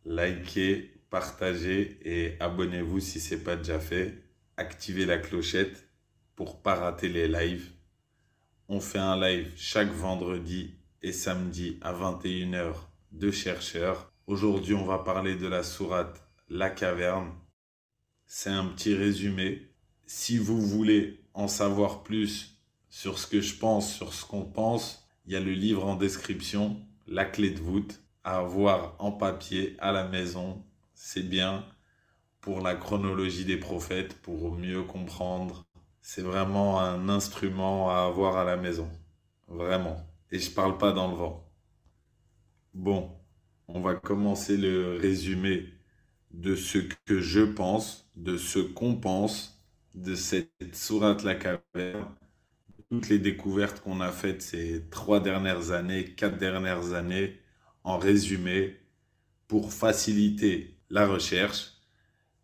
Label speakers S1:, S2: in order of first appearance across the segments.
S1: likez, partagez et abonnez-vous si ce n'est pas déjà fait. Activez la clochette pour ne pas rater les lives. On fait un live chaque vendredi et samedi à 21h de chercheurs. Aujourd'hui, on va parler de la sourate La Caverne. C'est un petit résumé. Si vous voulez en savoir plus sur ce que je pense, sur ce qu'on pense, il y a le livre en description, La clé de voûte, à avoir en papier à la maison. C'est bien pour la chronologie des prophètes, pour mieux comprendre. C'est vraiment un instrument à avoir à la maison. Vraiment. Et je parle pas dans le vent. Bon, on va commencer le résumé de ce que je pense, de ce qu'on pense de cette sourate La Caverne, toutes les découvertes qu'on a faites ces 3 dernières années, 4 dernières années, en résumé, pour faciliter la recherche.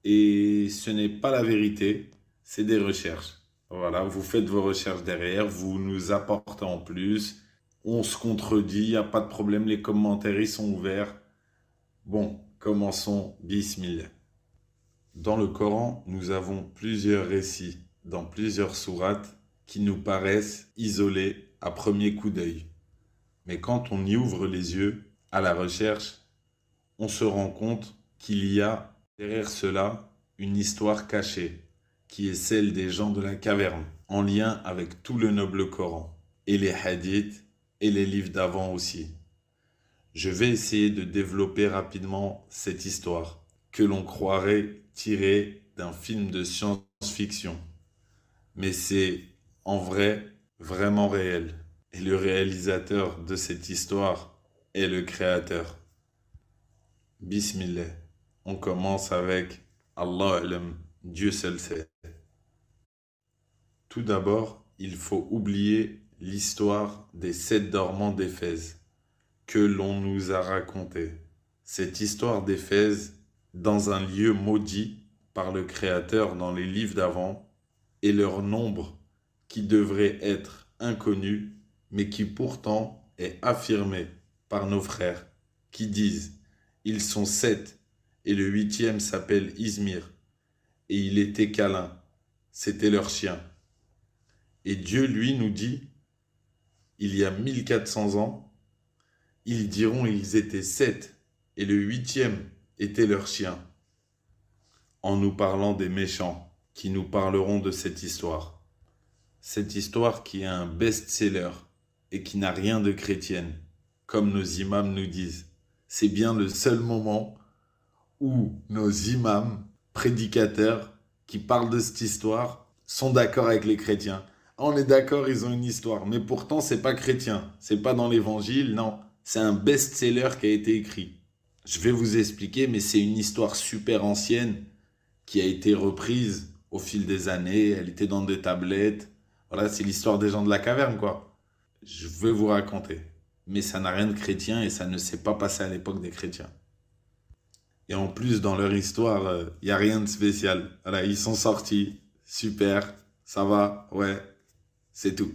S1: Et ce n'est pas la vérité, c'est des recherches. Voilà, vous faites vos recherches derrière, vous nous apportez en plus, on se contredit, il n'y a pas de problème, les commentaires ils sont ouverts. Bon, commençons, bismillah. Dans le Coran, nous avons plusieurs récits, dans plusieurs sourates, qui nous paraissent isolés à premier coup d'œil. Mais quand on y ouvre les yeux à la recherche, on se rend compte qu'il y a derrière cela une histoire cachée, qui est celle des gens de la caverne, en lien avec tout le noble Coran, et les hadiths, et les livres d'avant aussi. Je vais essayer de développer rapidement cette histoire, que l'on croirait tirée d'un film de science-fiction. Mais c'est en vrai vraiment réel. Et le réalisateur de cette histoire est le créateur. Bismillah. On commence avec Allah alam, Dieu seul sait. Tout d'abord, il faut oublier l'histoire des 7 dormants d'Éphèse que l'on nous a racontée. Cette histoire d'Éphèse, dans un lieu maudit par le Créateur dans les livres d'avant, et leur nombre qui devrait être inconnu, mais qui pourtant est affirmé par nos frères, qui disent « Ils sont 7, et le 8e s'appelle Izmir, et il était câlin, c'était leur chien. » Et Dieu, lui, nous dit « Il y a 1400 ans, ils diront ils étaient 7, et le 8e était leur chien. » En nous parlant des méchants, qui nous parleront de cette histoire. Cette histoire qui est un best-seller et qui n'a rien de chrétienne, comme nos imams nous disent. C'est bien le seul moment où nos imams, prédicateurs, qui parlent de cette histoire, sont d'accord avec les chrétiens. On est d'accord, ils ont une histoire, mais pourtant c'est pas chrétien, c'est pas dans l'évangile, non. C'est un best-seller qui a été écrit. Je vais vous expliquer, mais c'est une histoire super ancienne qui a été reprise au fil des années, elle était dans des tablettes. Voilà, c'est l'histoire des gens de la caverne, quoi. Je vais vous raconter. Mais ça n'a rien de chrétien et ça ne s'est pas passé à l'époque des chrétiens. Et en plus, dans leur histoire, il n'y a rien de spécial. Voilà, ils sont sortis, super, ça va, ouais, c'est tout.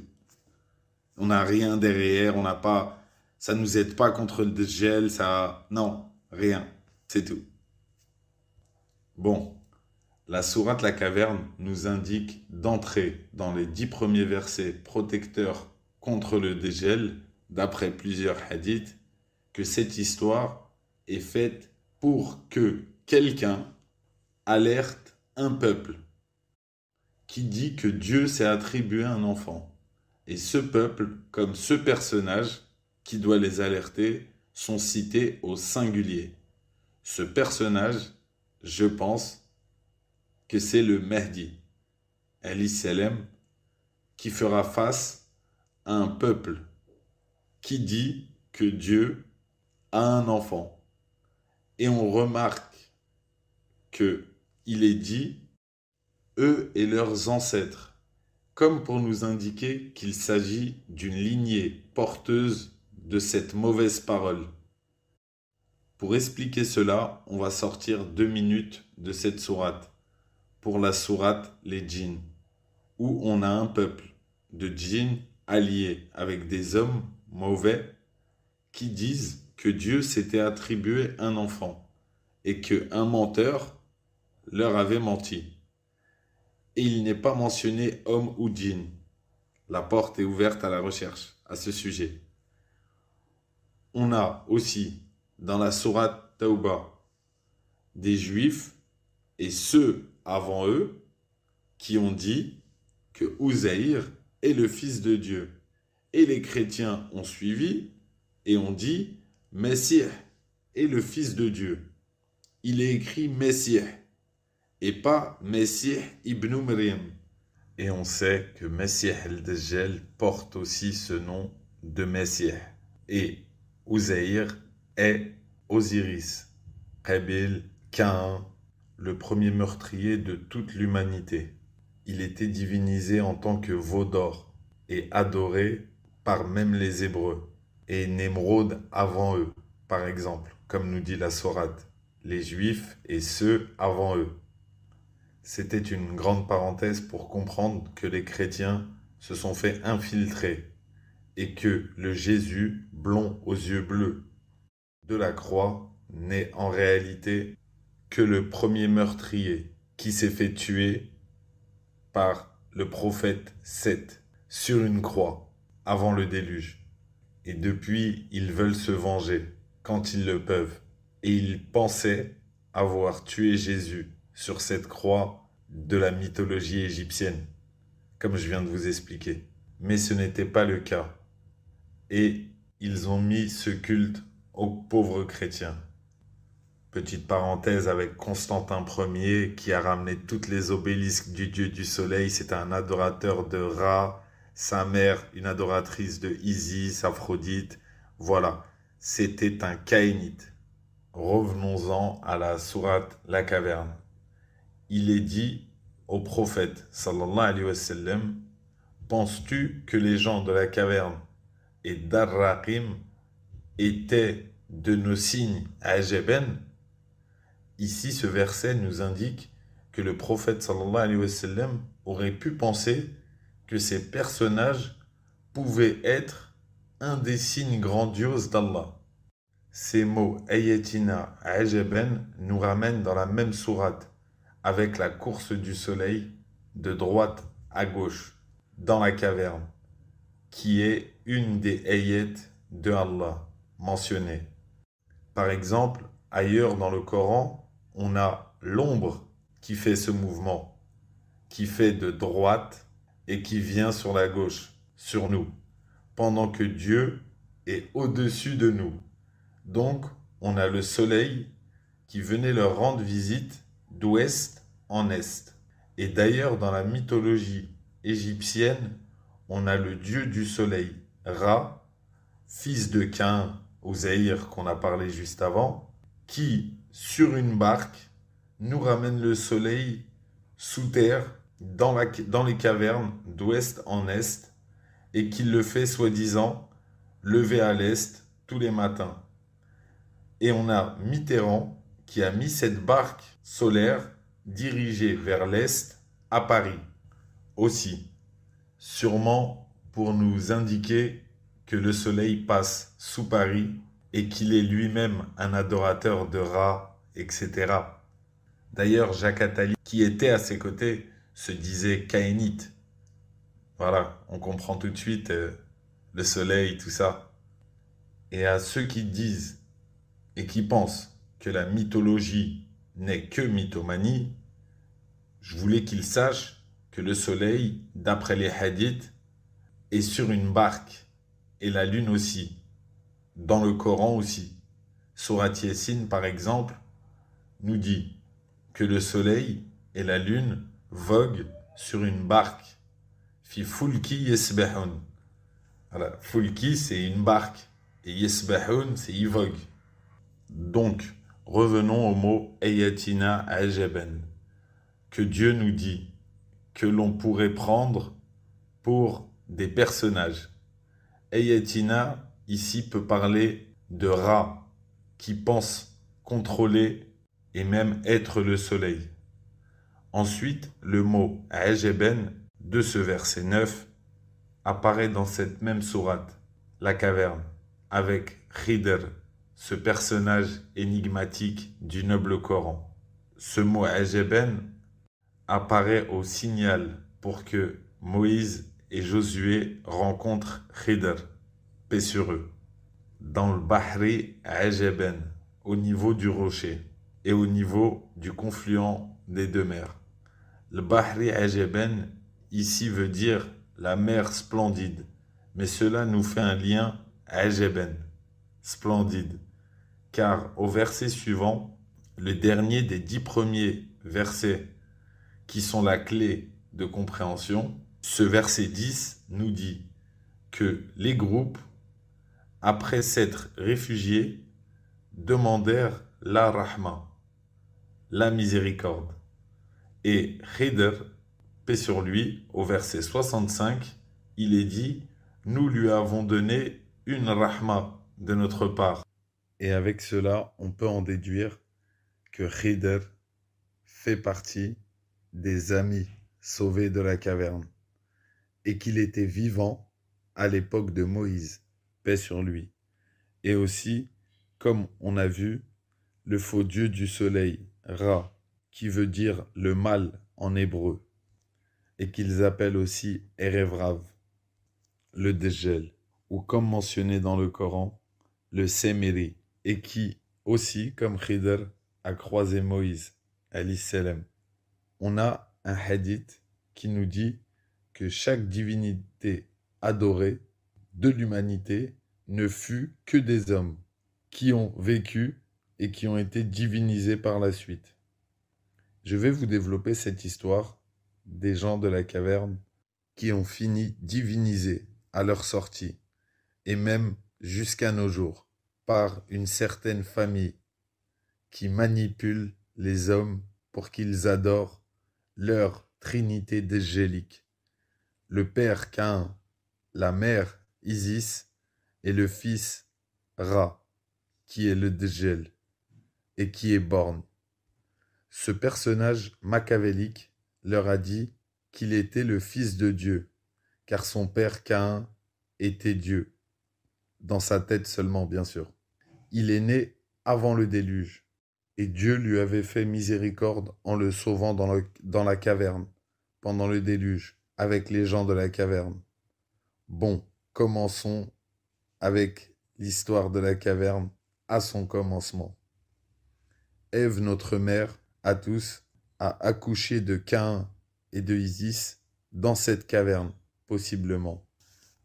S1: On n'a rien derrière, on n'a pas... Ça ne nous aide pas contre le gel, ça... Non, rien, c'est tout. Bon, la sourate La Caverne nous indique d'entrer dans les 10 premiers versets protecteurs contre le dégel, d'après plusieurs hadiths, que cette histoire est faite pour que quelqu'un alerte un peuple qui dit que Dieu s'est attribué un enfant. Et ce peuple, comme ce personnage qui doit les alerter, sont cités au singulier. Ce personnage, je pense que c'est le Mahdi, alayhi salam, qui fera face à un peuple qui dit que Dieu a un enfant. Et on remarque que il est dit eux et leurs ancêtres, comme pour nous indiquer qu'il s'agit d'une lignée porteuse de cette mauvaise parole. Pour expliquer cela, on va sortir 2 minutes de cette sourate, pour la sourate Les djinns, où on a un peuple de djinns alliés avec des hommes mauvais qui disent que Dieu s'était attribué un enfant. et qu'un menteur leur avait menti. Et il n'est pas mentionné homme ou djinn. La porte est ouverte à la recherche à ce sujet. On a aussi dans la sourate Tawbah des juifs et ceux avant eux qui ont dit que Uzaïr est le fils de Dieu. Et les chrétiens ont suivi et ont dit Messie est le fils de Dieu. Il est écrit Messie et pas Messie ibn Maryam. Et on sait que Messie el-Dajjal porte aussi ce nom de Messie. Et Uzaïr est Osiris, Qabil, Caïn, le premier meurtrier de toute l'humanité. Il était divinisé en tant que veau d'or et adoré par même les Hébreux. Et Nemrod avant eux, par exemple, comme nous dit la Sourate, les Juifs et ceux avant eux. C'était une grande parenthèse pour comprendre que les chrétiens se sont fait infiltrer et que le Jésus, blond aux yeux bleus, de la croix, n'est en réalité que le premier meurtrier qui s'est fait tuer par le prophète Seth sur une croix avant le déluge. Et depuis, ils veulent se venger quand ils le peuvent. Et ils pensaient avoir tué Jésus sur cette croix de la mythologie égyptienne, comme je viens de vous expliquer. Mais ce n'était pas le cas. Et ils ont mis ce culte aux pauvres chrétiens. Petite parenthèse avec Constantin Ier qui a ramené toutes les obélisques du dieu du soleil. C'était un adorateur de Ra, sa mère, une adoratrice de Isis, Aphrodite. Voilà, c'était un caïnite. Revenons-en à la sourate La Caverne. Il est dit au prophète, sallallahu alayhi wa sallam, penses-tu que les gens de la caverne et d'Ar-Raqim étaient de nos signes ajaben? Ici, ce verset nous indique que le prophète sallallahu alayhi wa sallam aurait pu penser que ces personnages pouvaient être un des signes grandioses d'Allah. Ces mots ayatina ajaban nous ramènent dans la même sourate avec la course du soleil de droite à gauche dans la caverne qui est une des ayats de Allah mentionnées. Par exemple, ailleurs dans le Coran, on a l'ombre qui fait ce mouvement, qui fait de droite et qui vient sur la gauche, sur nous, pendant que Dieu est au-dessus de nous. Donc, on a le soleil qui venait leur rendre visite d'ouest en est. Et d'ailleurs, dans la mythologie égyptienne, on a le dieu du soleil, Ra, fils de Caïn, Uzaïr, qu'on a parlé juste avant, qui, sur une barque, nous ramène le soleil sous terre, dans les cavernes, d'ouest en est, et qui le fait, soi-disant, lever à l'est tous les matins. Et on a Mitterrand qui a mis cette barque solaire dirigée vers l'est à Paris aussi, sûrement pour nous indiquer que le soleil passe sous Paris et qu'il est lui-même un adorateur de Ra, etc. D'ailleurs, Jacques Attali, qui était à ses côtés, se disait caïnite. Voilà, on comprend tout de suite le soleil, tout ça. Et à ceux qui disent et qui pensent que la mythologie n'est que mythomanie, je voulais qu'ils sachent que le soleil, d'après les hadiths, est sur une barque, et la lune aussi, dans le Coran aussi. Sourate Yassine, par exemple, nous dit que le soleil et la lune voguent sur une barque. Fi fulki yasbahun. Voilà, fulki c'est une barque, et yasbahun c'est y vogue. Donc, revenons au mot ayatina ajaban, que Dieu nous dit que l'on pourrait prendre pour des personnages. Ayatina, ici, peut parler de Ra, qui pense contrôler et même être le soleil. Ensuite, le mot ajaban de ce verset 9 apparaît dans cette même sourate, la caverne, avec Khidr, ce personnage énigmatique du noble Coran. Ce mot Ajeben apparaît au signal pour que Moïse et Josué rencontrent Khidr, paix sur eux, dans le Bahri Ajeben, au niveau du rocher et au niveau du confluent des deux mers. Le Bahri Ajeben ici veut dire la mer splendide, mais cela nous fait un lien Ajeben, splendide, car au verset suivant, le dernier des 10 premiers versets qui sont la clé de compréhension, ce verset 10 nous dit que les groupes, après s'être réfugiés, demandèrent la rahma, la miséricorde. Et Khidr, paix sur lui, au verset 65, il est dit « Nous lui avons donné une rahma de notre part ». Et avec cela, on peut en déduire que Khidr fait partie des amis sauvés de la caverne et qu'il était vivant à l'époque de Moïse, paix sur lui. Et aussi, comme on a vu, le faux dieu du soleil, Ra, qui veut dire le mal en hébreu, et qu'ils appellent aussi Erevrav, le Djel, ou comme mentionné dans le Coran, le Séméri, et qui aussi, comme Khidr, a croisé Moïse, alayhi salam. On a un hadith qui nous dit que chaque divinité adorée de l'humanité ne fut que des hommes qui ont vécu et qui ont été divinisés par la suite. Je vais vous développer cette histoire des gens de la caverne qui ont fini divinisés à leur sortie, et même jusqu'à nos jours, par une certaine famille qui manipule les hommes pour qu'ils adorent leur trinité djélique. Le père Caïn, la mère Isis et le fils Ra, qui est le Djel et qui est borgne. Ce personnage machiavélique leur a dit qu'il était le fils de Dieu, car son père Caïn était Dieu, dans sa tête seulement bien sûr. Il est né avant le déluge, et Dieu lui avait fait miséricorde en le sauvant dans la caverne, pendant le déluge, avec les gens de la caverne. Bon, commençons avec l'histoire de la caverne à son commencement. Ève, notre mère, à tous, a accouché de Caïn et de Isis dans cette caverne, possiblement.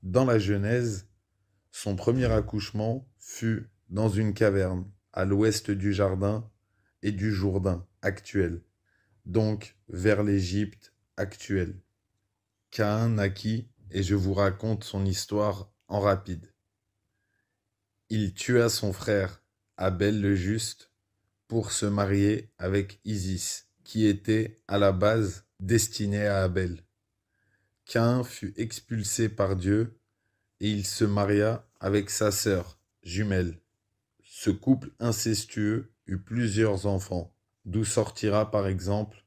S1: Dans la Genèse, son premier accouchement fut dans une caverne, à l'ouest du jardin et du Jourdain actuel, donc vers l'Égypte actuelle. Caïn naquit et je vous raconte son histoire en rapide. Il tua son frère, Abel le juste, pour se marier avec Isis, qui était à la base destinée à Abel. Caïn fut expulsé par Dieu et il se maria avec sa sœur jumelle. Ce couple incestueux eut plusieurs enfants, d'où sortira par exemple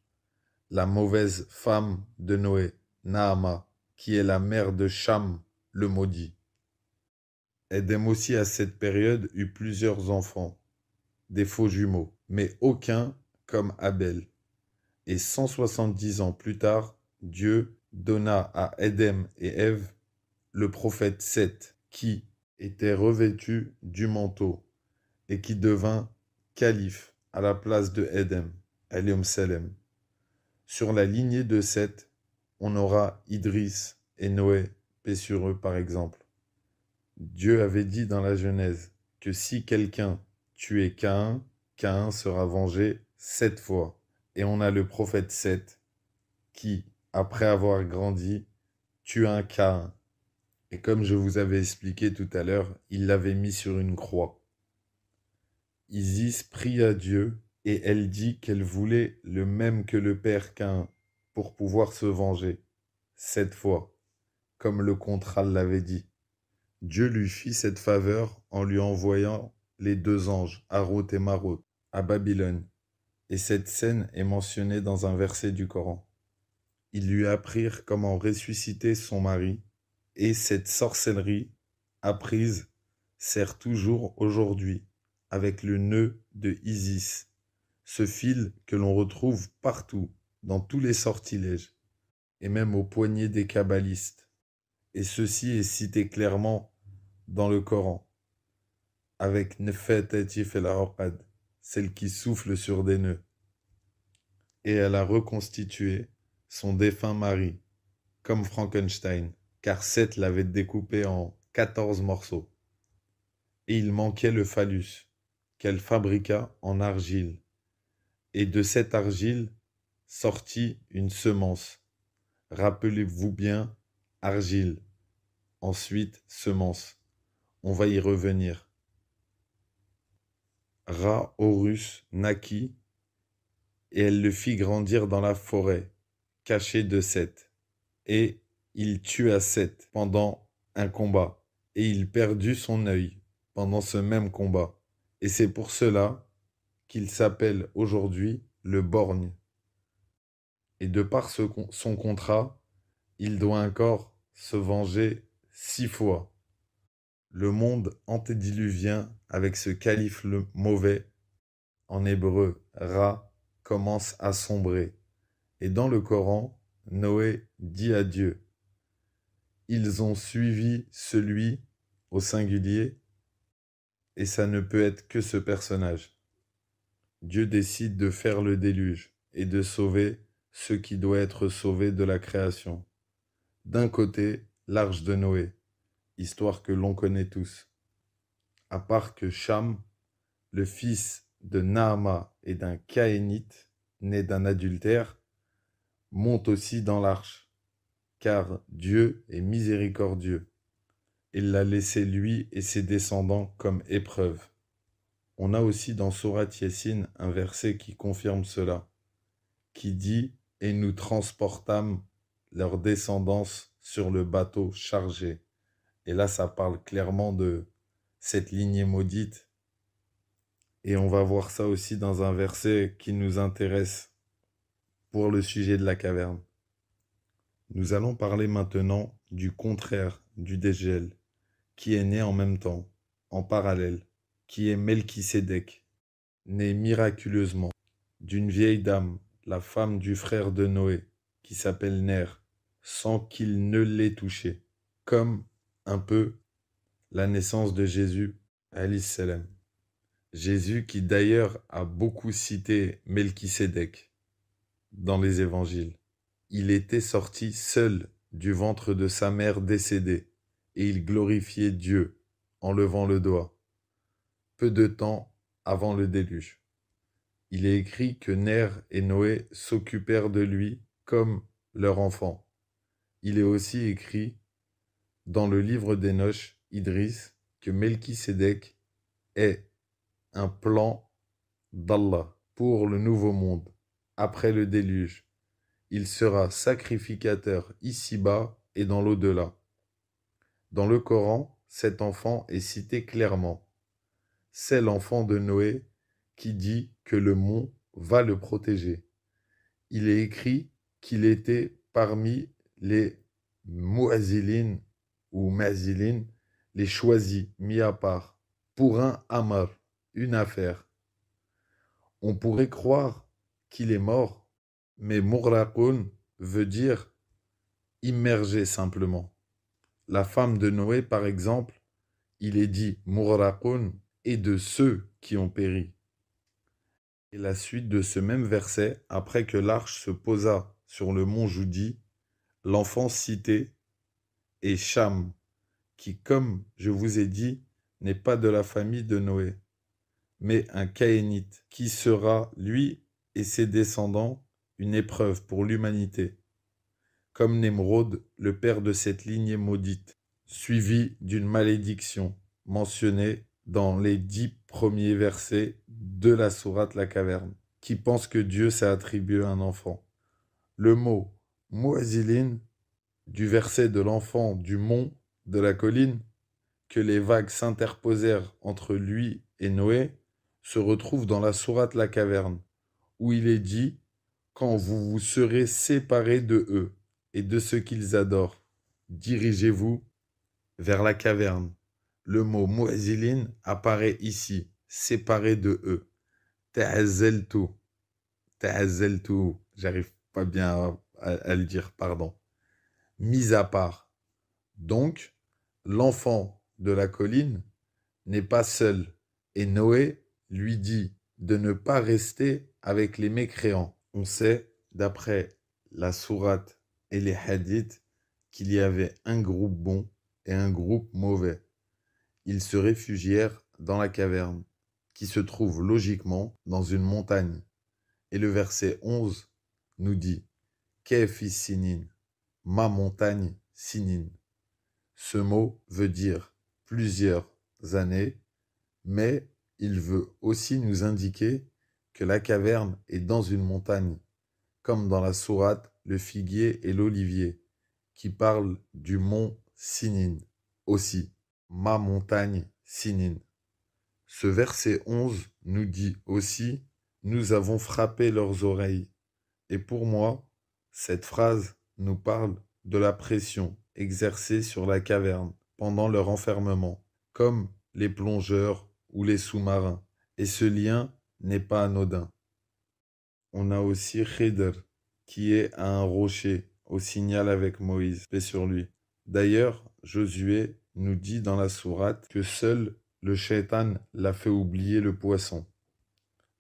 S1: la mauvaise femme de Noé, Naama, qui est la mère de Cham, le maudit. Édem aussi à cette période eut plusieurs enfants, des faux jumeaux, mais aucun comme Abel. Et 170 ans plus tard, Dieu donna à Édem et Ève le prophète Seth, qui était revêtu du manteau et qui devint calife à la place de Édem, alayhi salam. Sur la lignée de Seth, on aura Idris et Noé, paix sur eux par exemple. Dieu avait dit dans la Genèse que si quelqu'un tuait Caïn, Caïn sera vengé 7 fois. Et on a le prophète Seth qui, après avoir grandi, tua Caïn. Et comme je vous avais expliqué tout à l'heure, il l'avait mis sur une croix. Isis prie à Dieu et elle dit qu'elle voulait le même que le père Caïn pour pouvoir se venger 7 fois, comme le contrat l'avait dit. Dieu lui fit cette faveur en lui envoyant les 2 anges, Harut et Marut, à Babylone. Et cette scène est mentionnée dans un verset du Coran. Ils lui apprirent comment ressusciter son mari, et cette sorcellerie apprise sert toujours aujourd'hui
S2: avec le nœud de Isis, ce fil que l'on retrouve partout, dans tous les sortilèges, et même au poignet des kabbalistes. Et ceci est cité clairement dans le Coran, avec Nefet Etif el Arqad, celle qui souffle sur des nœuds. Et elle a reconstitué son défunt mari, comme Frankenstein, car Seth l'avait découpé en 14 morceaux. Et il manquait le phallus, qu'elle fabriqua en argile. Et de cette argile sortit une semence. Rappelez-vous bien, argile, ensuite semence. On va y revenir. Ra-Horus naquit, et elle le fit grandir dans la forêt, caché de Seth. Et il tua Seth pendant un combat, et il perdut son œil pendant ce même combat. Et c'est pour cela qu'il s'appelle aujourd'hui le borgne. Et de par son contrat, il doit encore se venger 6 fois. Le monde antédiluvien, avec ce calife le mauvais, en hébreu, Ra, commence à sombrer. Et dans le Coran, Noé dit à Dieu, ils ont suivi celui au singulier, et ça ne peut être que ce personnage. Dieu décide de faire le déluge et de sauver ce qui doit être sauvé de la création. D'un côté, l'arche de Noé, histoire que l'on connaît tous. À part que Cham, le fils de Naama et d'un Caïnite, né d'un adultère, monte aussi dans l'arche, car Dieu est miséricordieux. Il l'a laissé lui et ses descendants comme épreuve. On a aussi dans Sourate Yassine un verset qui confirme cela, qui dit « Et nous transportâmes leur descendance sur le bateau chargé ». Et là, ça parle clairement de cette lignée maudite. Et on va voir ça aussi dans un verset qui nous intéresse pour le sujet de la caverne. Nous allons parler maintenant du contraire du Dégel, qui est né en même temps, en parallèle, qui est Melchisédek, né miraculeusement d'une vieille dame, la femme du frère de Noé, qui s'appelle Ner, sans qu'il ne l'ait touché, comme un peu la naissance de Jésus, alayhi salam. Jésus qui d'ailleurs a beaucoup cité Melchisédek dans les évangiles. Il était sorti seul du ventre de sa mère décédée, et il glorifiait Dieu en levant le doigt, peu de temps avant le déluge. Il est écrit que Ner et Noé s'occupèrent de lui comme leur enfant. Il est aussi écrit dans le livre d'Enoch, Idriss, que Melchisédek est un plan d'Allah pour le nouveau monde, après le déluge. Il sera sacrificateur ici-bas et dans l'au-delà. Dans le Coran, cet enfant est cité clairement. C'est l'enfant de Noé qui dit que le mont va le protéger. Il est écrit qu'il était parmi les muazilines ou mazilines, les choisis, mis à part, pour un amar, une affaire. On pourrait croire qu'il est mort, mais Mourrakoun veut dire immergé simplement. La femme de Noé, par exemple, il est dit Mourrakoun et de ceux qui ont péri. Et la suite de ce même verset, après que l'arche se posa sur le mont Joudi, l'enfant cité est Cham, qui, comme je vous ai dit, n'est pas de la famille de Noé, mais un Caïnite, qui sera, lui et ses descendants, une épreuve pour l'humanité, comme Nemrod, le père de cette lignée maudite, suivi d'une malédiction mentionnée dans les 10 premiers versets de la sourate La Caverne, qui pense que Dieu s'est attribué un enfant. Le mot « muazilin » du verset de l'enfant du mont, de la colline, que les vagues s'interposèrent entre lui et Noé, se retrouve dans la sourate La Caverne, où il est dit « Quand vous vous serez séparés de eux et de ce qu'ils adorent, dirigez-vous vers la caverne ». Le mot muazilin apparaît ici, séparé de eux. Ta'azzeltu, ta'azzeltu, j'arrive pas bien à le dire, pardon. Mis à part. Donc, l'enfant de la colline n'est pas seul, et Noé lui dit de ne pas rester avec les mécréants. On sait, d'après la sourate et les hadiths, qu'il y avait un groupe bon et un groupe mauvais. Ils se réfugièrent dans la caverne, qui se trouve logiquement dans une montagne. Et le verset 11 nous dit « Kefi sinin » ma montagne Sinin. Ce mot veut dire plusieurs années, mais il veut aussi nous indiquer que la caverne est dans une montagne, comme dans la sourate le figuier et l'olivier, qui parle du mont Sinin aussi, ma montagne Sinin. Ce verset 11 nous dit aussi « Nous avons frappé leurs oreilles ». Et pour moi, cette phrase nous parle de la pression exercée sur la caverne pendant leur enfermement, comme les plongeurs ou les sous-marins. Et ce lien n'est pas anodin. On a aussi Khidr, qui est à un rocher, au signal avec Moïse, paix sur lui. D'ailleurs, Josué nous dit dans la sourate que seul le shaitan l'a fait oublier le poisson.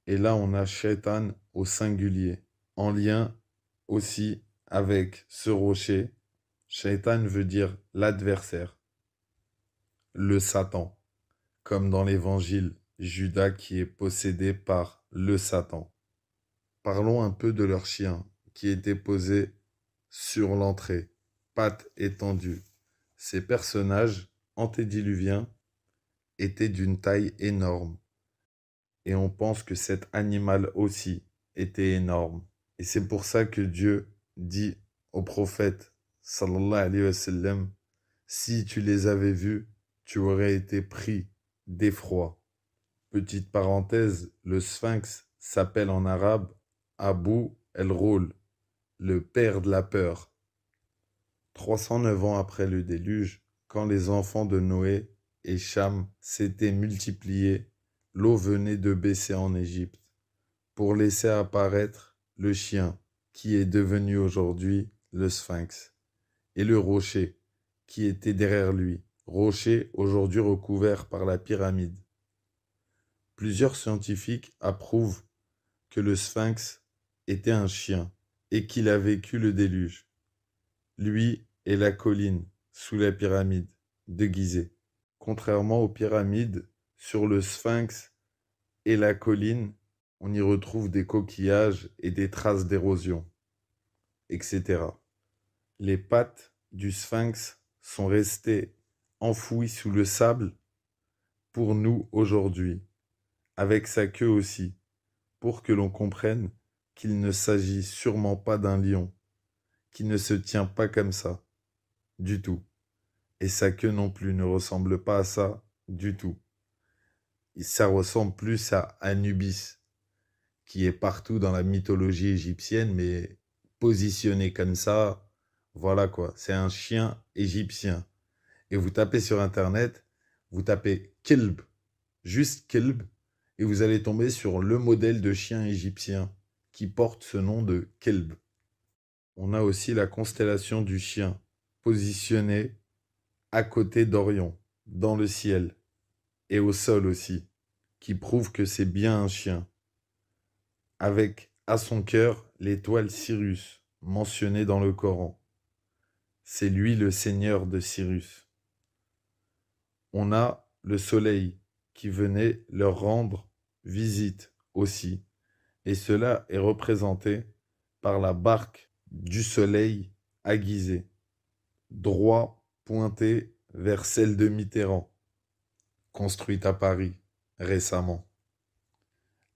S2: Et là, on a shaitan au singulier, en lien aussi avec ce rocher. Shaitan veut dire l'adversaire, le Satan, comme dans l'évangile, Judas qui est possédé par le Satan. Parlons un peu de leur chien, qui était posé sur l'entrée, pattes étendues. Ces personnages antédiluviens étaient d'une taille énorme, et on pense que cet animal aussi était énorme. Et c'est pour ça que Dieu dit au prophète, sallallahu alayhi wa sallam, si tu les avais vus, tu aurais été pris d'effroi. Petite parenthèse, le sphinx s'appelle en arabe Abu el-Roul, le père de la peur. 309 ans après le déluge, quand les enfants de Noé et Cham s'étaient multipliés, l'eau venait de baisser en Égypte pour laisser apparaître le chien qui est devenu aujourd'hui le sphinx et le rocher qui était derrière lui, rocher aujourd'hui recouvert par la pyramide. Plusieurs scientifiques approuvent que le sphinx était un chien et qu'il a vécu le déluge. Lui et la colline sous la pyramide de Gizeh. Contrairement aux pyramides, sur le sphinx et la colline, on y retrouve des coquillages et des traces d'érosion, etc. Les pattes du sphinx sont restées enfouies sous le sable pour nous aujourd'hui, avec sa queue aussi, pour que l'on comprenne qu'il ne s'agit sûrement pas d'un lion, qui ne se tient pas comme ça, du tout. Et sa queue non plus ne ressemble pas à ça du tout. Et ça ressemble plus à Anubis, qui est partout dans la mythologie égyptienne, mais positionné comme ça, voilà quoi, c'est un chien égyptien. Et vous tapez sur Internet, vous tapez Kelb, juste Kelb, et vous allez tomber sur le modèle de chien égyptien qui porte ce nom de Kelb. On a aussi la constellation du chien, positionnée à côté d'Orion, dans le ciel, et au sol aussi, qui prouve que c'est bien un chien, avec à son cœur l'étoile Sirius, mentionnée dans le Coran. C'est lui le seigneur de Sirius. On a le soleil qui venait leur rendre visite aussi, et cela est représenté par la barque du soleil aiguisée, droit pointé vers celle de Mitterrand, construite à Paris récemment.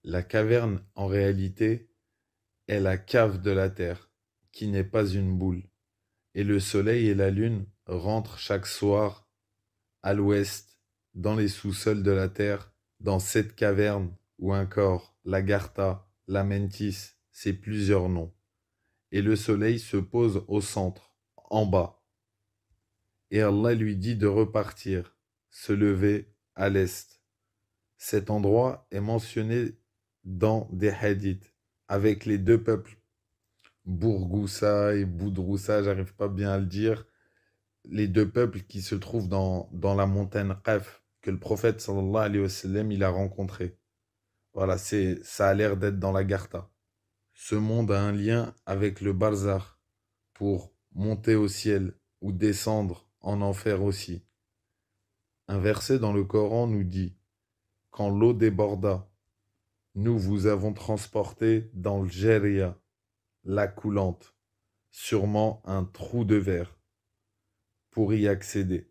S2: La caverne, en réalité, est la cave de la Terre, qui n'est pas une boule, et le soleil et la lune rentrent chaque soir à l'ouest, dans les sous-sols de la Terre, dans cette caverne ou encore l'Agartha, l'Amentis, c'est plusieurs noms. Et le soleil se pose au centre, en bas. Et Allah lui dit de repartir, se lever à l'est. Cet endroit est mentionné dans des hadiths avec les deux peuples, Bourgoussa et Boudroussa, j'arrive pas bien à le dire, les deux peuples qui se trouvent dans la montagne Qaf, que le prophète sallallahu alayhi wa sallam, il a rencontré. Voilà, ça a l'air d'être dans la Gartha. Ce monde a un lien avec le barzakh pour monter au ciel ou descendre en enfer aussi. Un verset dans le Coran nous dit: quand l'eau déborda, nous vous avons transporté dans le Jeria, la coulante, sûrement un trou de verre, pour y accéder.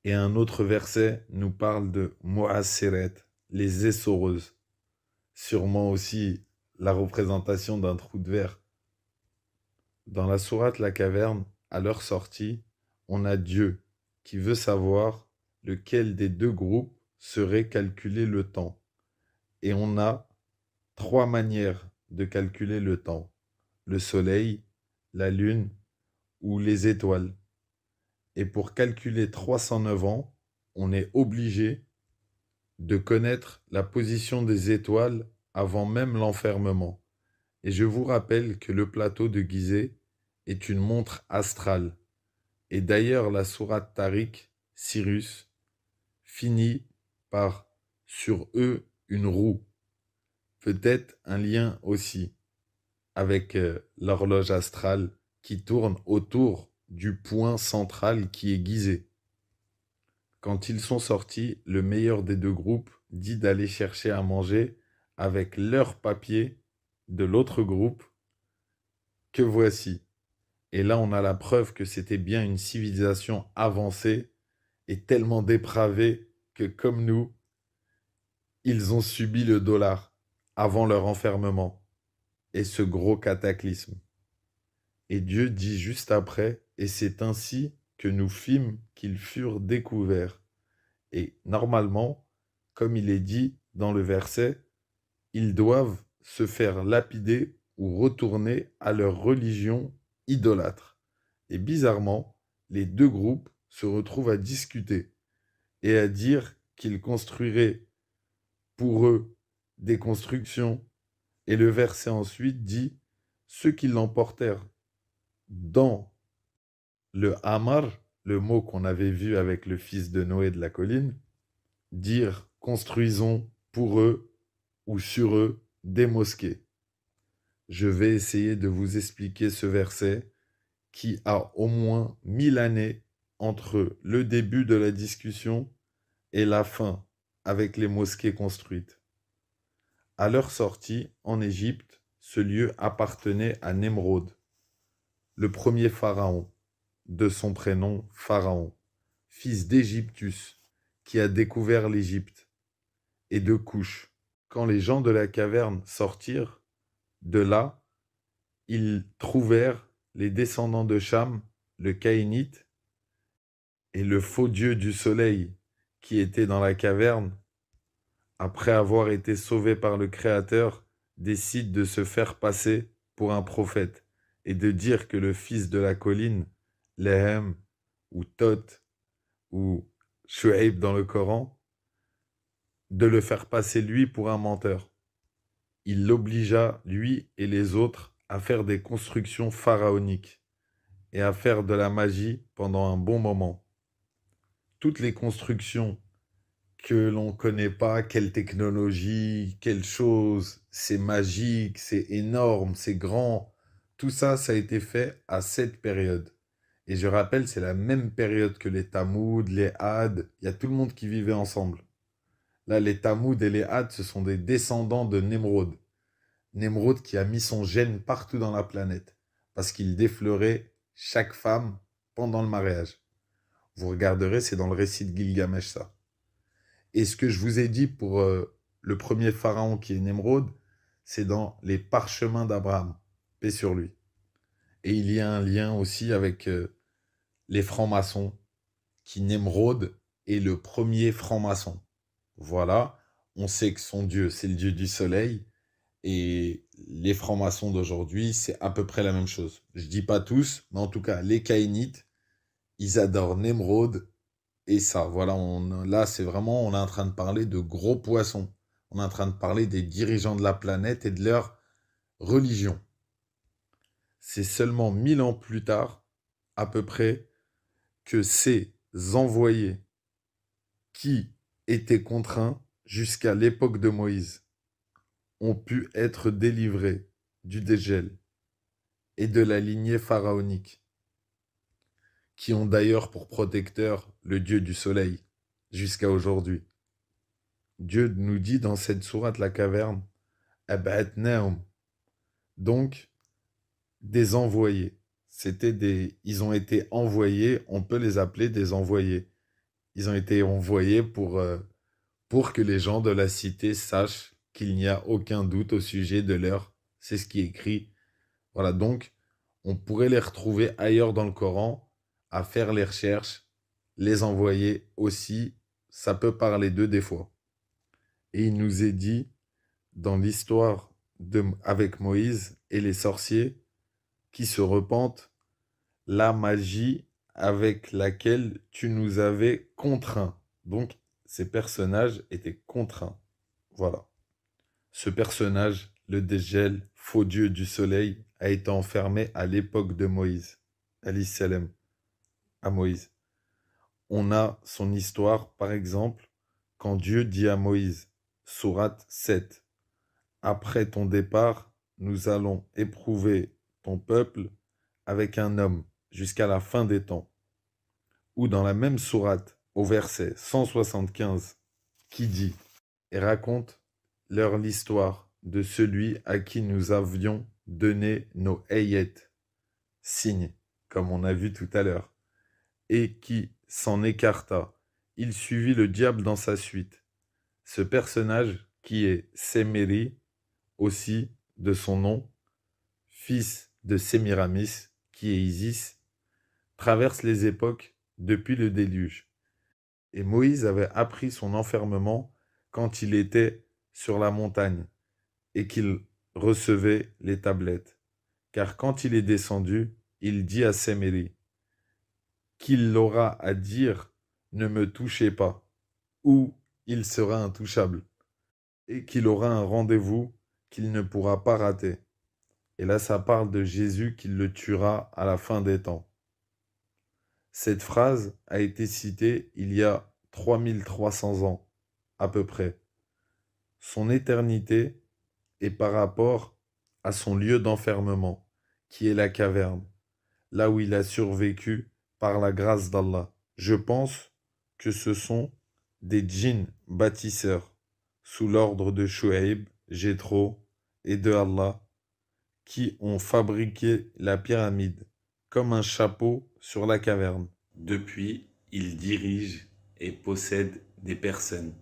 S2: Et un autre verset nous parle de Mu'assiret, les essoreuses, sûrement aussi la représentation d'un trou de verre. Dans la sourate La Caverne, à leur sortie, on a Dieu qui veut savoir lequel des deux groupes serait calculé le temps. Et on a 3 manières de calculer le temps: le soleil, la lune ou les étoiles. Et pour calculer 309 ans, on est obligé de connaître la position des étoiles avant même l'enfermement. Et je vous rappelle que le plateau de Gizeh est une montre astrale. Et d'ailleurs, la sourate Tariq, Cyrus, finit par sur eux une roue. Peut-être un lien aussi avec l'horloge astrale qui tourne autour du point central qui est Gizeh. Quand ils sont sortis, le meilleur des deux groupes dit d'aller chercher à manger avec leur papier de l'autre groupe que voici. Et là, on a la preuve que c'était bien une civilisation avancée et tellement dépravée que, comme nous, ils ont subi le dollar avant leur enfermement et ce gros cataclysme. Et Dieu dit juste après: et c'est ainsi que nous fîmes qu'ils furent découverts. Et normalement, comme il est dit dans le verset, ils doivent se faire lapider ou retourner à leur religion idolâtre. Et bizarrement, les deux groupes se retrouvent à discuter et à dire qu'ils construiraient pour eux des constructions. Et le verset ensuite dit: ceux qui l'emportèrent dans le Hamar, le mot qu'on avait vu avec le fils de Noé de la colline, dire: construisons pour eux ou sur eux des mosquées. Je vais essayer de vous expliquer ce verset qui a au moins 1000 années entre le début de la discussion et la fin avec les mosquées construites. À leur sortie en Égypte, ce lieu appartenait à Nemrod, le premier pharaon, de son prénom Pharaon, fils d'Égyptus, qui a découvert l'Égypte, et de Couche. Quand les gens de la caverne sortirent de là, ils trouvèrent les descendants de Cham, le Caïnite, et le faux dieu du soleil qui était dans la caverne, après avoir été sauvé par le Créateur, décide de se faire passer pour un prophète et de dire que le fils de la colline, Lehem, ou Thoth, ou Shuaib dans le Coran, de le faire passer lui pour un menteur. Il l'obligea, lui et les autres, à faire des constructions pharaoniques et à faire de la magie pendant un bon moment. Toutes les constructions que l'on ne connaît pas, quelle technologie, quelle chose, c'est magique, c'est énorme, c'est grand. Tout ça, ça a été fait à cette période. Et je rappelle, c'est la même période que les Tammuz, les Had, il y a tout le monde qui vivait ensemble. Là, les Tammuz et les Had, ce sont des descendants de Nemrod. Nemrod qui a mis son gène partout dans la planète, parce qu'il déflorait chaque femme pendant le mariage. Vous regarderez, c'est dans le récit de Gilgamesh, ça. Et ce que je vous ai dit pour le premier pharaon qui est Nemrod, c'est dans les parchemins d'Abraham, paix sur lui. Et il y a un lien aussi avec les francs-maçons, qui Nemrod est le premier franc-maçon. Voilà, on sait que son dieu, c'est le dieu du soleil, et les francs-maçons d'aujourd'hui, c'est à peu près la même chose. Je dis pas tous, mais en tout cas, les caïnites, ils adorent Nemrod, Et ça, voilà, là, c'est vraiment, on est en train de parler de gros poissons. On est en train de parler des dirigeants de la planète et de leur religion. C'est seulement 1000 ans plus tard, à peu près, que ces envoyés qui étaient contraints jusqu'à l'époque de Moïse ont pu être délivrés du dégel et de la lignée pharaonique, qui ont d'ailleurs pour protecteur le dieu du soleil, jusqu'à aujourd'hui. Dieu nous dit dans cette sourate la caverne, Ab'atnahum, donc des envoyés. Ils ont été envoyés, on peut les appeler des envoyés. Ils ont été envoyés pour que les gens de la cité sachent qu'il n'y a aucun doute au sujet de leur. C'est ce qui est écrit. Voilà, donc on pourrait les retrouver ailleurs dans le Coran, à faire les recherches, les envoyer aussi. Ça peut parler d'eux des fois. Et il nous est dit dans l'histoire avec Moïse et les sorciers qui se repentent, la magie avec laquelle tu nous avais contraints. Donc, ces personnages étaient contraints. Voilà. Ce personnage, le Dégel, faux dieu du soleil, a été enfermé à l'époque de Moïse, alayhi salam, à Moïse. On a son histoire, par exemple, quand Dieu dit à Moïse, sourate 7, après ton départ, nous allons éprouver ton peuple avec un homme jusqu'à la fin des temps. Ou dans la même sourate, au verset 175, qui dit et raconte leur l'histoire de celui à qui nous avions donné nos ayet, signes, comme on a vu tout à l'heure, et qui s'en écarta. Il suivit le diable dans sa suite. Ce personnage qui est Séméri, aussi de son nom, fils de Sémiramis, qui est Isis, traverse les époques depuis le déluge. Et Moïse avait appris son enfermement quand il était sur la montagne et qu'il recevait les tablettes. Car quand il est descendu, il dit à Séméri qu'il aura à dire « Ne me touchez pas » ou il sera intouchable et qu'il aura un rendez-vous qu'il ne pourra pas rater. Et là, ça parle de Jésus qui le tuera à la fin des temps. Cette phrase a été citée il y a 3300 ans, à peu près. Son éternité est par rapport à son lieu d'enfermement, qui est la caverne, là où il a survécu par la grâce d'Allah. Je pense que ce sont des djinns bâtisseurs, sous l'ordre de Chouaïb, Jéthro et de Allah, qui ont fabriqué la pyramide, comme un chapeau sur la caverne.
S1: Depuis, il dirige et possède des personnes,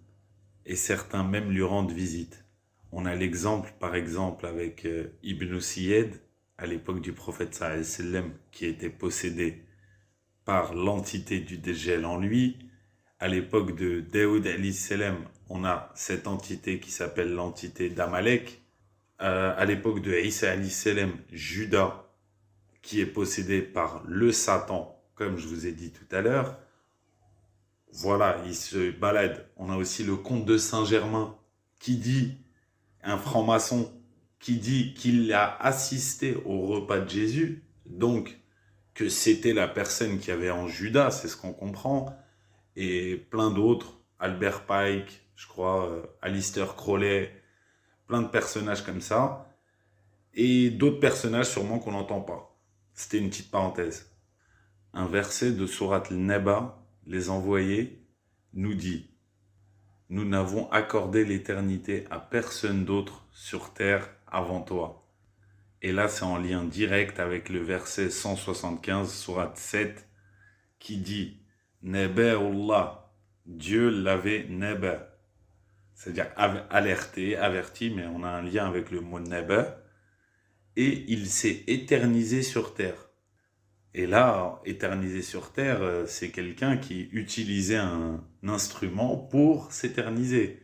S1: et certains même lui rendent visite. On a l'exemple, par exemple, avec Ibn Siyed, à l'époque du prophète sallallahu alayhi wa sallam, qui était possédé par l'entité du Dajjal en lui. À l'époque de Daoud alayhi salam, on a cette entité qui s'appelle l'entité d'Amalek. À l'époque de Isa alayhi salam, Judas, qui est possédé par le Satan, comme je vous ai dit tout à l'heure. Voilà, il se balade. On a aussi le comte de Saint-Germain, qui dit, un franc-maçon, qui dit qu'il a assisté au repas de Jésus, donc que c'était la personne qui avait en Judas, c'est ce qu'on comprend, et plein d'autres, Albert Pike, je crois, Alistair Crowley, plein de personnages comme ça, et d'autres personnages sûrement qu'on n'entend pas. C'était une petite parenthèse. Un verset de Sourate al-Naba, les envoyés, nous dit « Nous n'avons accordé l'éternité à personne d'autre sur terre avant toi. » Et là, c'est en lien direct avec le verset 175, Sourate 7, qui dit « Naba'ullah » Dieu l'avait naba, c'est-à-dire alerté, averti, mais on a un lien avec le mot naba, et il s'est éternisé sur terre. Et là, éternisé sur terre, c'est quelqu'un qui utilisait un instrument pour s'éterniser.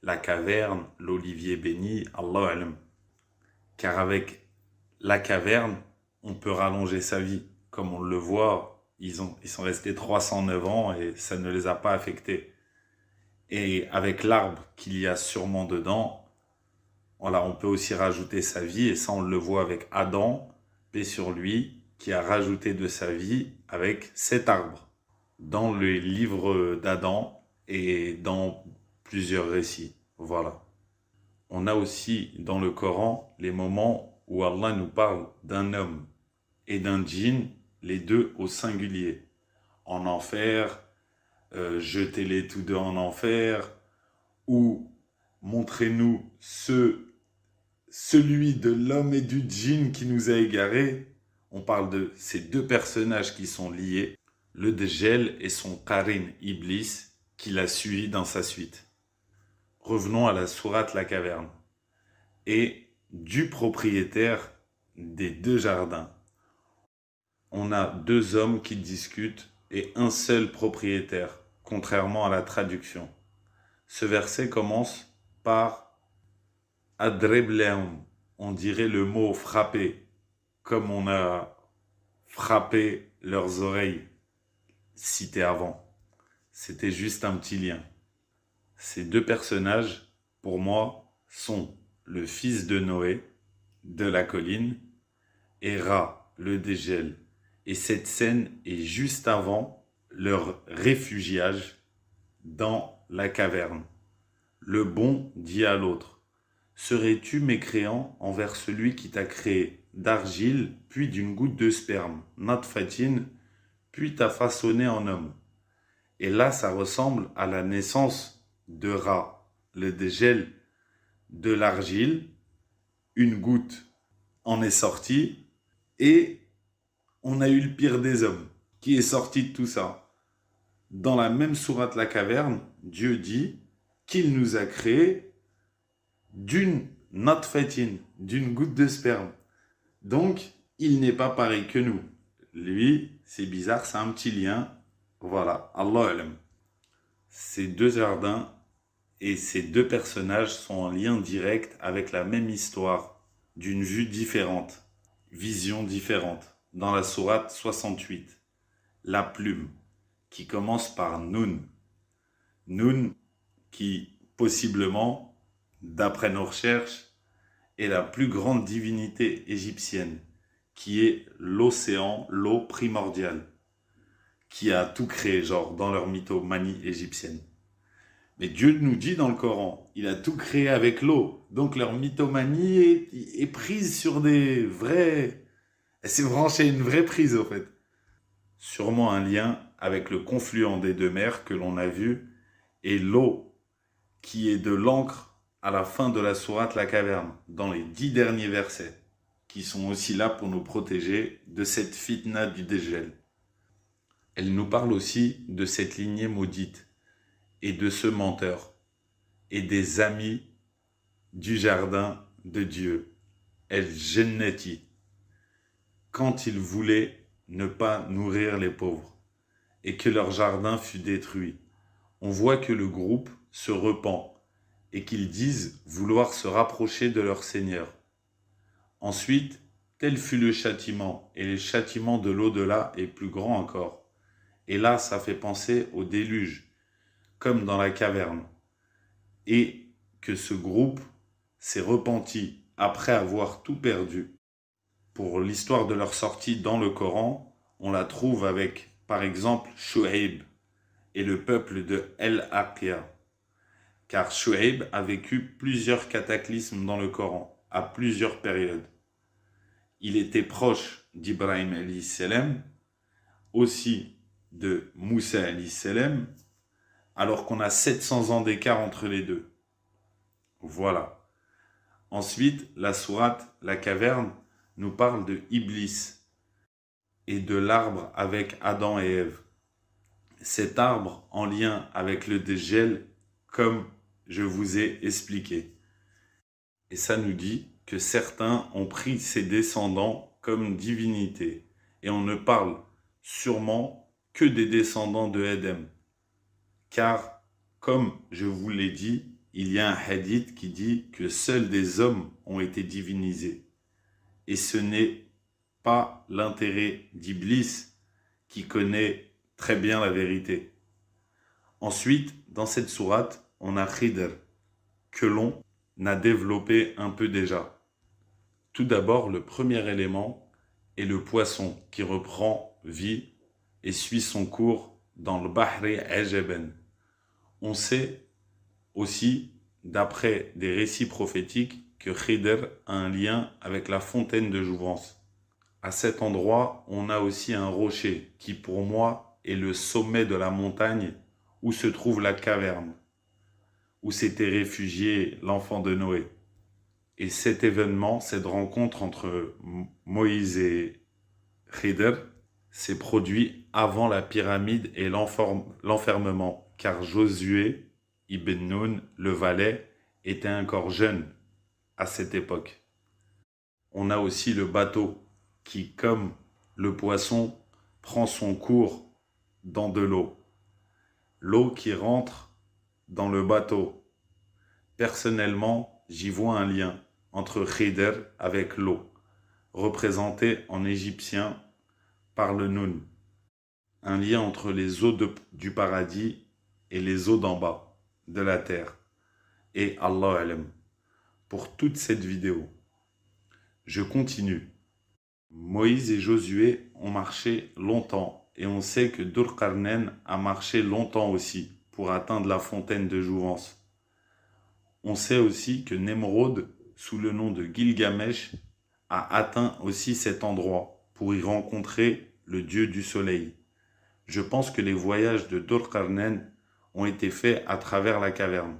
S1: La caverne, l'olivier béni, Allah alam. Car avec la caverne, on peut rallonger sa vie, comme on le voit Ils sont restés 309 ans et ça ne les a pas affectés. Et avec l'arbre qu'il y a sûrement dedans, voilà, on peut aussi rajouter sa vie. Et ça, on le voit avec Adam, paix sur lui, qui a rajouté de sa vie avec cet arbre dans le livre d'Adam et dans plusieurs récits. Voilà. On a aussi dans le Coran les moments où Allah nous parle d'un homme et d'un djinn, les deux au singulier. En enfer, jetez-les tous deux en enfer, ou montrez-nous celui de l'homme et du djinn qui nous a égarés. On parle de ces deux personnages qui sont liés, le Djel et son Qarin Iblis, qui l'a suivi dans sa suite. Revenons à la sourate La Caverne. Et du propriétaire des deux jardins. On a deux hommes qui discutent et un seul propriétaire, contrairement à la traduction. Ce verset commence par Adrebleum. On dirait le mot frapper, comme on a frappé leurs oreilles cité avant. C'était juste un petit lien. Ces deux personnages, pour moi, sont le fils de Noé, de la colline, et Ra, le dégel. Et cette scène est juste avant leur réfugiage dans la caverne. Le bon dit à l'autre, « Serais-tu mécréant envers celui qui t'a créé d'argile, puis d'une goutte de sperme, natfatin, puis t'a façonné en homme ?» Et là, ça ressemble à la naissance de Ra, le dégel de l'argile. Une goutte en est sortie et on a eu le pire des hommes qui est sorti de tout ça. Dans la même sourate La Caverne, Dieu dit qu'il nous a créés d'une natfatin, d'une goutte de sperme. Donc, il n'est pas pareil que nous. Lui, c'est bizarre, c'est un petit lien. Voilà, Allah alam. Ces deux jardins et ces deux personnages sont en lien direct avec la même histoire, d'une vue différente, vision différente. Dans la sourate 68, la plume, qui commence par Nun. Nun, qui possiblement, d'après nos recherches, est la plus grande divinité égyptienne, qui est l'océan, l'eau primordiale, qui a tout créé, genre, dans leur mythomanie égyptienne. Mais Dieu nous dit dans le Coran, il a tout créé avec l'eau. Donc leur mythomanie est prise sur des vrais... Elle s'est branchée à une vraie prise, au fait. Sûrement un lien avec le confluent des deux mers que l'on a vu et l'eau qui est de l'encre à la fin de la sourate La Caverne, dans les 10 derniers versets, qui sont aussi là pour nous protéger de cette fitna du dégel. Elle nous parle aussi de cette lignée maudite et de ce menteur et des amis du jardin de Dieu, El Jannati, quand ils voulaient ne pas nourrir les pauvres et que leur jardin fut détruit. On voit que le groupe se repent et qu'ils disent vouloir se rapprocher de leur Seigneur. Ensuite, tel fut le châtiment, et le châtiment de l'au-delà est plus grand encore. Et là, ça fait penser au déluge, comme dans la caverne, et que ce groupe s'est repenti après avoir tout perdu. Pour l'histoire de leur sortie dans le Coran, on la trouve avec, par exemple, Shu'aib et le peuple de El-Aqia. Car Shu'aib a vécu plusieurs cataclysmes dans le Coran, à plusieurs périodes. Il était proche d'Ibrahim alayhi salam, aussi de Moussa alayhi salam, alors qu'on a 700 ans d'écart entre les deux. Voilà. Ensuite, la sourate, la caverne, nous parle de Iblis et de l'arbre avec Adam et Ève. Cet arbre en lien avec le dégel, comme je vous ai expliqué. Et ça nous dit que certains ont pris ses descendants comme divinités. Et on ne parle sûrement que des descendants de Éden. Car, comme je vous l'ai dit, il y a un hadith qui dit que seuls des hommes ont été divinisés. Et ce n'est pas l'intérêt d'Iblis qui connaît très bien la vérité. Ensuite, dans cette sourate, on a Khidr, que l'on a développé un peu déjà. Tout d'abord, le premier élément est le poisson qui reprend vie et suit son cours dans le Bahri Ajaban. On sait aussi, d'après des récits prophétiques, que Khidr a un lien avec la fontaine de jouvence. À cet endroit, on a aussi un rocher qui, pour moi, est le sommet de la montagne où se trouve la caverne, où s'était réfugié l'enfant de Noé. Et cet événement, cette rencontre entre Moïse et Khidr, s'est produit avant la pyramide et l'enfermement, car Josué ibn Nun, le valet, était encore jeune à cette époque. On a aussi le bateau qui, comme le poisson, prend son cours dans de l'eau. L'eau qui rentre dans le bateau. Personnellement, j'y vois un lien entre Khidr avec l'eau, représenté en égyptien par le Nun. Un lien entre les eaux du paradis et les eaux d'en bas, de la terre. Et Allah alam. Pour toute cette vidéo, je continue. Moïse et Josué ont marché longtemps et on sait que Dhul-Qarnayn a marché longtemps aussi pour atteindre la fontaine de jouvence. On sait aussi que Nemrod, sous le nom de Gilgamesh, a atteint aussi cet endroit pour y rencontrer le dieu du soleil. Je pense que les voyages de Dhul-Qarnayn ont été faits à travers la caverne.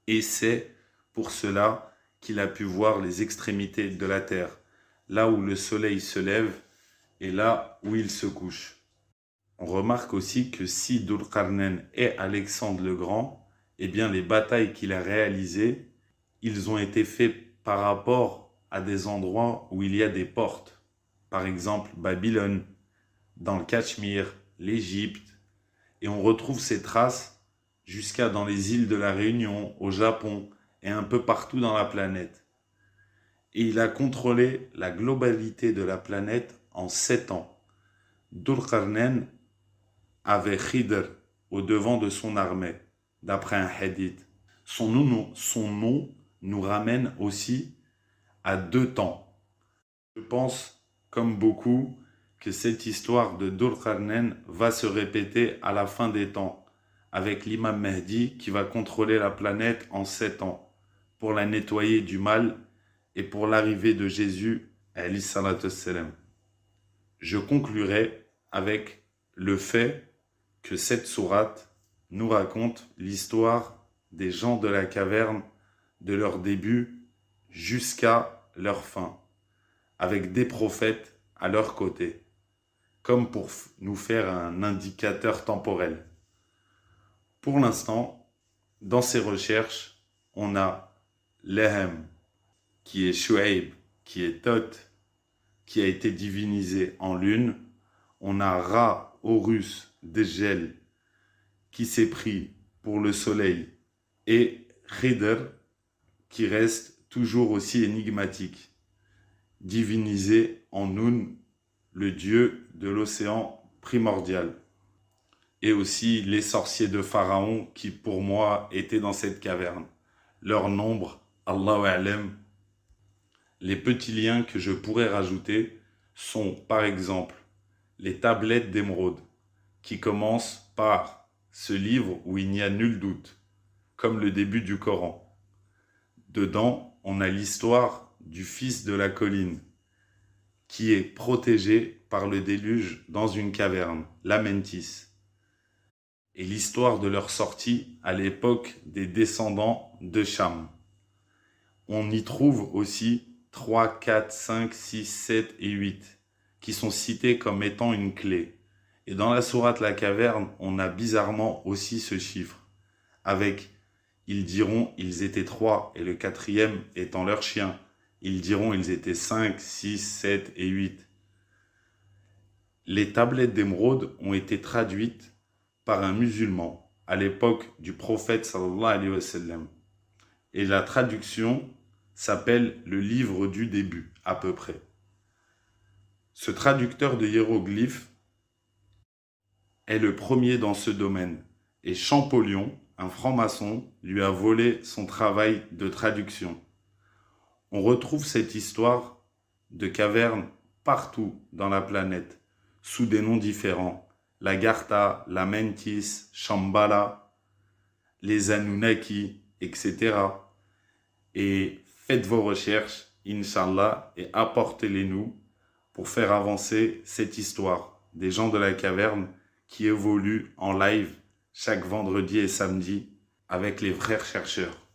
S1: Et c'est pour cela qu'il a pu voir les extrémités de la terre, là où le soleil se lève et là où il se couche. On remarque aussi que si Dhul-Qarnayn est Alexandre le Grand, eh bien les batailles qu'il a réalisées, ils ont été faits par rapport à des endroits où il y a des portes. Par exemple, Babylone, dans le Cachemire, l'Égypte. Et on retrouve ces traces jusqu'à dans les îles de la Réunion, au Japon et un peu partout dans la planète. Et il a contrôlé la globalité de la planète en 7 ans. Dhul-Qarnayn avait Khidr au devant de son armée, d'après un hadith. Son nom nous ramène aussi à 2 temps. Je pense, comme beaucoup, que cette histoire de Dhul-Qarnayn va se répéter à la fin des temps, avec l'imam Mahdi qui va contrôler la planète en 7 ans, pour la nettoyer du mal et pour l'arrivée de Jésus, alayhi salatu wassalam. Je conclurai avec le fait que cette sourate nous raconte l'histoire des gens de la caverne, de leur début jusqu'à leur fin, avec des prophètes à leur côté, comme pour nous faire un indicateur temporel. Pour l'instant, dans ces recherches, on a Lehem, qui est Shuaib, qui est Thoth, qui a été divinisé en lune. On a Ra, Horus, Djel, qui s'est pris pour le soleil, et Khidr, qui reste toujours aussi énigmatique, divinisé en Nun, le dieu de l'océan primordial. Et aussi les sorciers de Pharaon qui, pour moi, étaient dans cette caverne. Leur nombre, Allahu a'lam. Les petits liens que je pourrais rajouter sont, par exemple, les tablettes d'émeraude, qui commencent par ce livre où il n'y a nul doute, comme le début du Coran. Dedans, on a l'histoire du fils de la colline, qui est protégé par le déluge dans une caverne, l'Amentis, et l'histoire de leur sortie à l'époque des descendants de Cham. On y trouve aussi 3, 4, 5, 6, 7 et 8, qui sont cités comme étant une clé. Et dans la sourate La Caverne, on a bizarrement aussi ce chiffre, avec « ils diront ils étaient 3 et le 4e étant leur chien ». Ils diront ils étaient 5, 6, 7 et 8. Les tablettes d'émeraude ont été traduites par un musulman à l'époque du prophète sallallahu alayhi wa sallam. Et la traduction s'appelle le livre du début, à peu près. Ce traducteur de hiéroglyphes est le premier dans ce domaine. Et Champollion, un franc-maçon, lui a volé son travail de traduction. On retrouve cette histoire de cavernes partout dans la planète, sous des noms différents. Lagartha, la Mentis, Shambhala, les Anunnaki, etc. Et faites vos recherches, Inch'Allah, et apportez-les-nous pour faire avancer cette histoire des gens de la caverne qui évoluent en live chaque vendredi et samedi avec les frères chercheurs.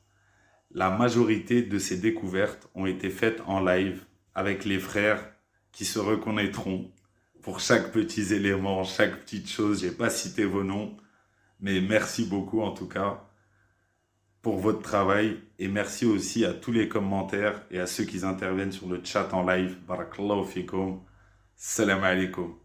S1: La majorité de ces découvertes ont été faites en live avec les frères qui se reconnaîtront pour chaque petit élément, chaque petite chose. J'ai pas cité vos noms, mais merci beaucoup en tout cas pour votre travail et merci aussi à tous les commentaires et à ceux qui interviennent sur le chat en live. Barakallahu fikum. Salam alaikum.